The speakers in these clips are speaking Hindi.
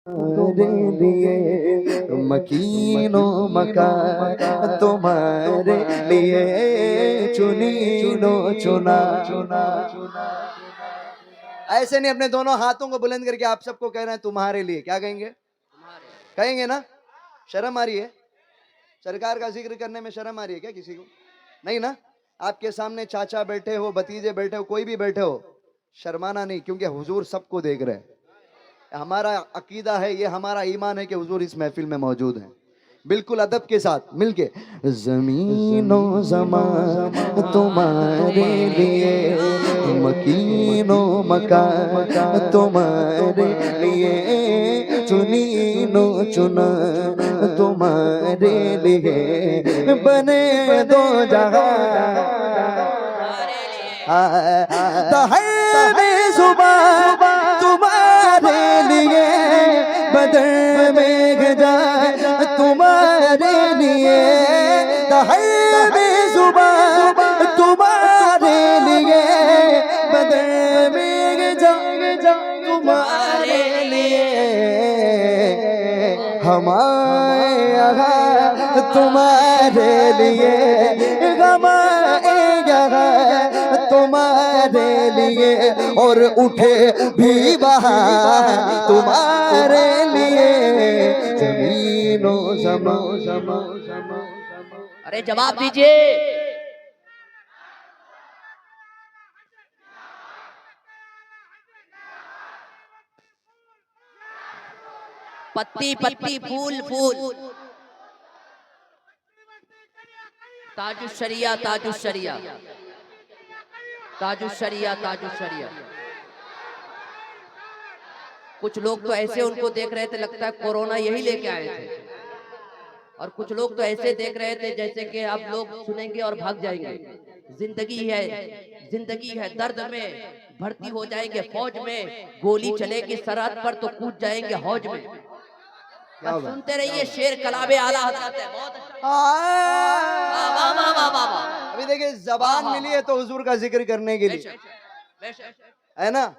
तुम्हारे लिए मकीनो मका तुम्हारे लिए चुनीनो चुना चुना। ऐसे नहीं, अपने दोनों हाथों को बुलंद करके आप सबको कह रहे हैं तुम्हारे लिए। क्या कहेंगे? कहेंगे ना? शर्म आ रही है? सरकार का जिक्र करने में शर्म आ रही है क्या किसी को? नहीं ना? आपके सामने चाचा बैठे हो, भतीजे बैठे हो, कोई भी बैठे हो, शर्माना नहीं, क्योंकि हुजूर सबको देख रहे हैं। हमारा अकीदा है, ये हमारा ईमान है कि हुजूर इस महफिल में मौजूद हैं। बिल्कुल अदब के साथ मिलके जमीनो जमा तुम्हारे लिए मकीनो मका तुम्हारे लिए चुनीनो चुना तुम्हारे लिए बने दो जहां में सुबह तुम्हारे लिए बदर में गजा तुम्हारे लिए में सुबह तुम्हारे लिए बदर में गजा तुम्हारे लिए हमारा तुम्हारे लिए तुम्हारे लिए और उठे भी बहार तुम्हारे लिए जमीनो जमा जमा। अरे जवाब दीजिए। पत्ती पत्ती फूल फूल ताजुशरिया ताजुशरिया ताजुशरिया ताजुशरिया। कुछ लोग तो ऐसे उनको देख रहे थे लगता है कोरोना यही लेके आए थे, और कुछ लोग तो ऐसे देख रहे थे जैसे कि आप लोग सुनेंगे और भाग जाएंगे। जिंदगी है दर्द में भर्ती हो जाएंगे फौज में, गोली चलेगी सरहद पर तो कूद जाएंगे हौज में। अब सुनते रहिए, शेर कलाबे आला हजरत है। बहुत अभी देखिए जबान मिली है तो हुजूर का जिक्र करने के लिए, है ना?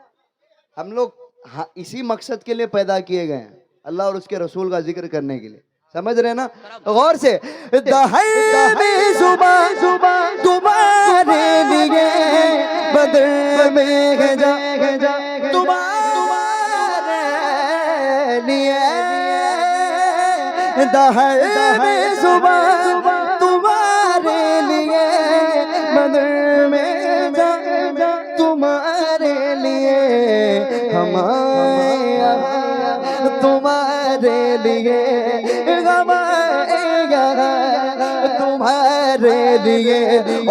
हम लोग इसी मकसद के लिए पैदा किए गए हैं, अल्लाह और उसके रसूल का जिक्र करने के लिए। समझ रहे ना? गौर से सुबह सुबह तुम्हारे लिए बदर में गजा तुम्हारे लिए में सुबह तुम्हारे लिए बदर में जा तुम्हारे लिए हमारा तुम्हारे लिए तुम्हारे लिए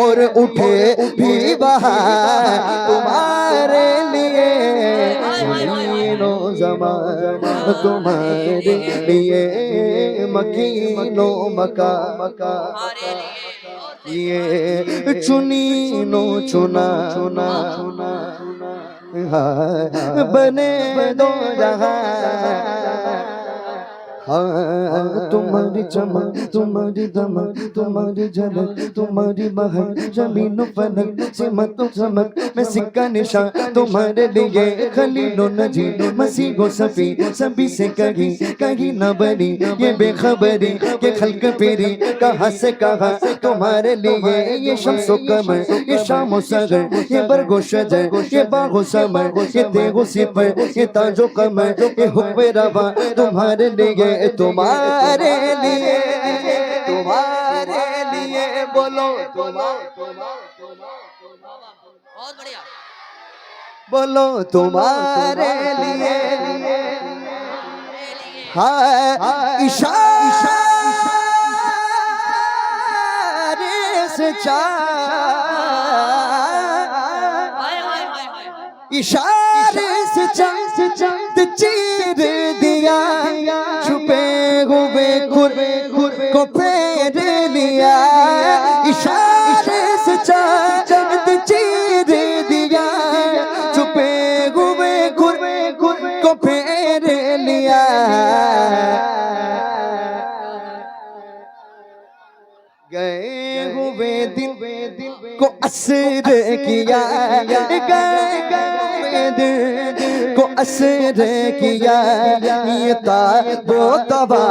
और उठे भी बहार तुम्हारे लिए जमीनो जमा तुम्हारे लिए मकीनो मका मका ये चुनीनो चुना चुना बने दो जहां। हाँ तुम्हारी चमक तुम्हारी दमक तुम्हारी झलक तुम्हारी महक जमीनो फलक सिमत चमक में सिक्का निशान तुम्हारे लिए खलीलो नजी मसीहो सफी सभी से कहीं न बनी ये बेखबरी ये खल्क पेरी कहाँ से कहाँ तुम्हारे लिए ये शम्सो कमर ये शामो सगर ये बरगो शजर ये बागो समर ये तेगो सिपर ये ताजो कमर ये हुक्म रवा तुम्हारे लिए तुम्हारे लिए बोलो बहुत बढ़िया बोलो तुम्हारे लिए हाँ इशारे से इशारे से चांद चीर दिया छुपे हुए खुर को फेर लिया इशारे से चांद चीर दिया छुपे हुए खुर को फेर लिया। गए हुए दिन को असर किया गए को असर किया ये ताबो तबा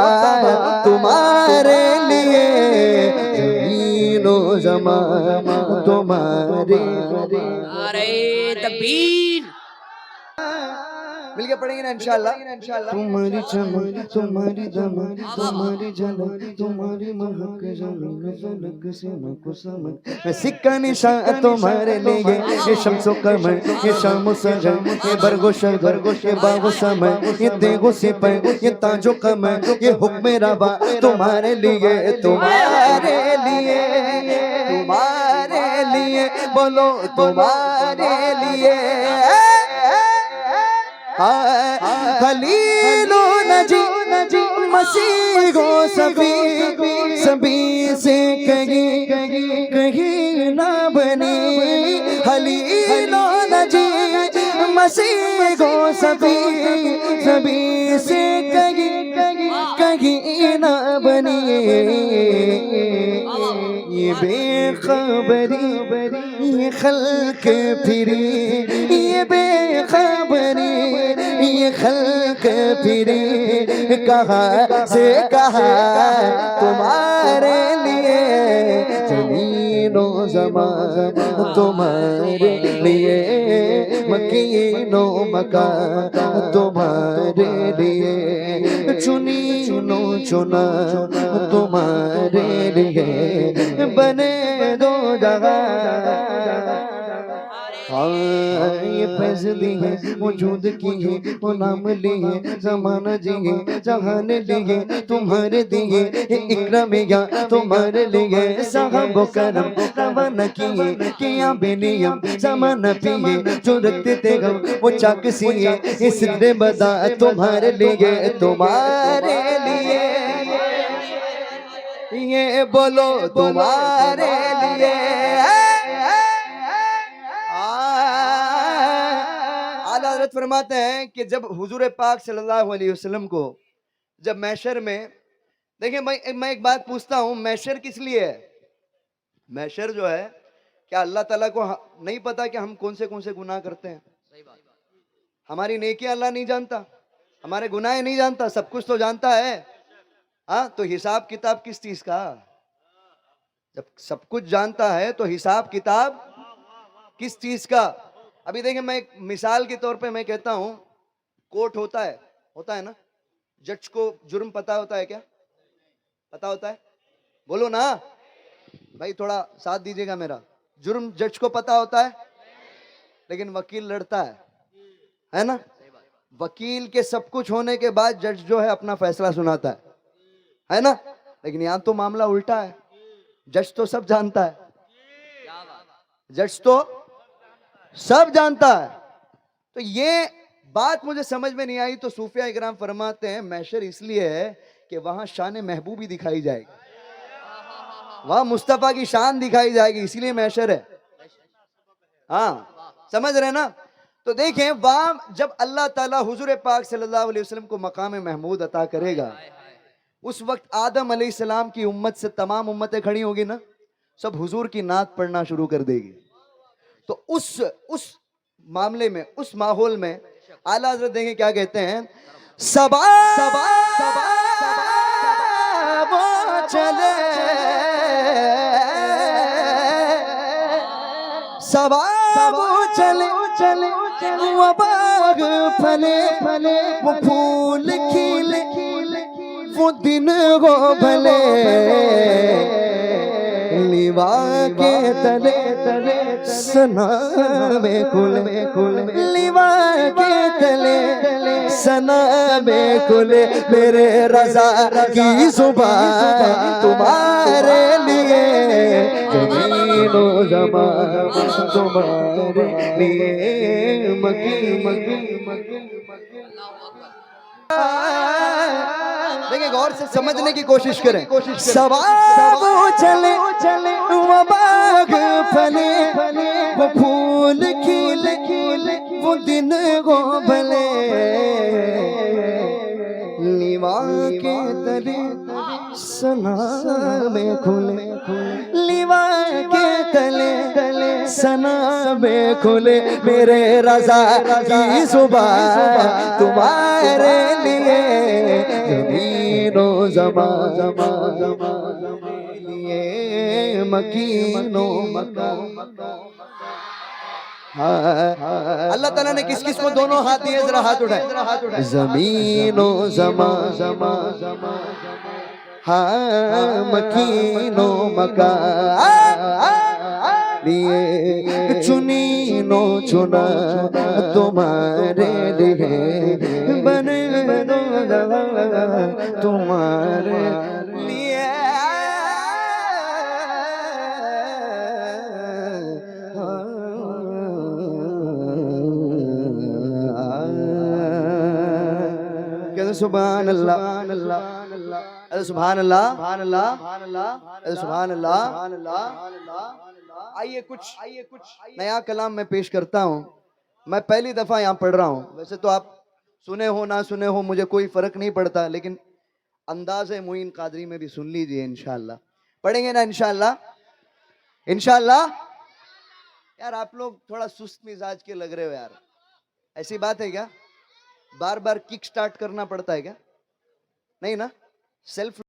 तुम्हारे लिए ज़मीनो ज़मा तुम्हारे अरे तकबीर। मिलके पढ़ेंगे ना इंशाल्लाह। तुम्हारी चमक तुम्हारी दमक तुम्हारी झलक तुम्हारी महक ज़मीन फलक से मको समक मैं सिक्का निशान तुम्हारे लिए ये शम्सो कमर ये शामो सजर ये बरगो शगर ये बागो समय ये देगो सिपर ये ताजो कमर ये हुक्म रबा तुम्हारे लिए तुम्हारे लिए तुम्हारे लिए बोलो तुम्हारे लिए खलीलो नजी मसीहो सभी से कहीं ना बने खलीलो नजी मसीहो सभी से कहीं ना बने ये बेखबरी ये खल्क फिरी ये बेखबरी ये खल्क फिरी कहाँ से कहाँ तुम्हारे लिए ज़मीनो ज़मा तुम्हारे लिए मकीनो मका तुम्हारे लिए चुनी चुना तुम्हारे लिए बने दो जगह ये फैसली है वजूद की है वो नाम लिए ज़माना जिए जहान लिए तुम्हारे दिए इकराम या तुम्हारे लिए साहब करम रवाना किए किया बेनियम ज़माना पिए जो रखते थे हम वो चाक सिए इस बदा तुम्हारे लिए ये बोलो तुम्हारे लिए हज़रत फरमाते हैं कि जब हुजूर पाक सल्लल्लाहु अलैहि वसल्लम को जब मैशर में देखिए मैं एक बात पूछता हूँ मैशर किस लिए है मैशर जो है क्या अल्लाह ताला को नहीं पता कि हम कौन से गुनाह करते हैं हमारी नेकियां अल्लाह नहीं जानता हमारे गुनाह नहीं जानता सब कुछ तो जानता है हाँ तो हिसाब किताब किस चीज का जब सब कुछ जानता है तो हिसाब किताब किस चीज का अभी देखिए मैं एक मिसाल के तौर पे मैं कहता हूं कोर्ट होता है ना जज को जुर्म पता होता है क्या पता होता है बोलो ना भाई थोड़ा साथ दीजिएगा मेरा जुर्म जज को पता होता है लेकिन वकील लड़ता है ना वकील के सब कुछ होने के बाद जज जो है अपना फैसला सुनाता है ना लेकिन यहां तो मामला उल्टा है जज तो सब जानता है जज तो सब जानता है तो ये बात मुझे समझ में नहीं आई तो सूफिया इकराम फरमाते हैं मैशर इसलिए है कि वहां शान महबूबी दिखाई जाएगी वहां मुस्तफा की शान दिखाई जाएगी इसीलिए मैशर है हाँ समझ रहे ना तो देखें वहां जब अल्लाह ताला हुजूर पाक सल्लल्लाहु अलैहि वसल्लम को मकाम महमूद अता करेगा उस वक्त आदम अलैहिस्सलाम की उम्मत से तमाम उम्मतें खड़ी होगी ना सब हुजूर की नात पढ़ना शुरू कर देगी तो उस मामले में उस माहौल में आला हज़रत देखें क्या कहते हैं सबा वो चले सबा वो चले वो बाग फले वो फूल खिले वो दिन वो भले लिवा के तले सना में कुल लिवा के तले सना में कुल मेरे रज़ा की जुबान तुम्हारे लिए ज़मीनो ज़मान तुम्हारे लिए मकी देखिए गौर से समझने की कोशिश करें सवाब चले वो बाग फले वो फूल खिले वो दिन वो भले लिवा के तले सना में खुले लिवा के तले सना में खुले मेरे रज़ा की सुबह तुम्हारे लिए ज़मीनो ज़मा लिए मकीनो अल्लाह ताला ने किस किस को दोनों हाथ दिए, जरा हाथ उठाए। ज़मीनो ज़मा हाँ मकीनो मका लिए चुनीनो चुना तुम्हारे लिए बने तुम्हारे लिए कहते सुभान अल्लाह, अरे सुभान अल्लाह, अरे सुभान अल्लाह। आइए कुछ नया कलाम मैं पेश करता हूँ। मैं पहली दफा यहाँ पढ़ रहा हूँ, वैसे तो आप सुने हो ना सुने हो मुझे कोई फर्क नहीं पड़ता, लेकिन अंदाज़े मुइन कादरी में भी सुन लीजिए इंशाअल्लाह। पढ़ेंगे ना इंशाअल्लाह, इंशाअल्लाह। यार आप लोग थोड़ा सुस्त मिजाज के लग रहे हो यार, ऐसी बात है क्या? बार बार किक स्टार्ट करना पड़ता है क्या? नहीं ना, सेल्फ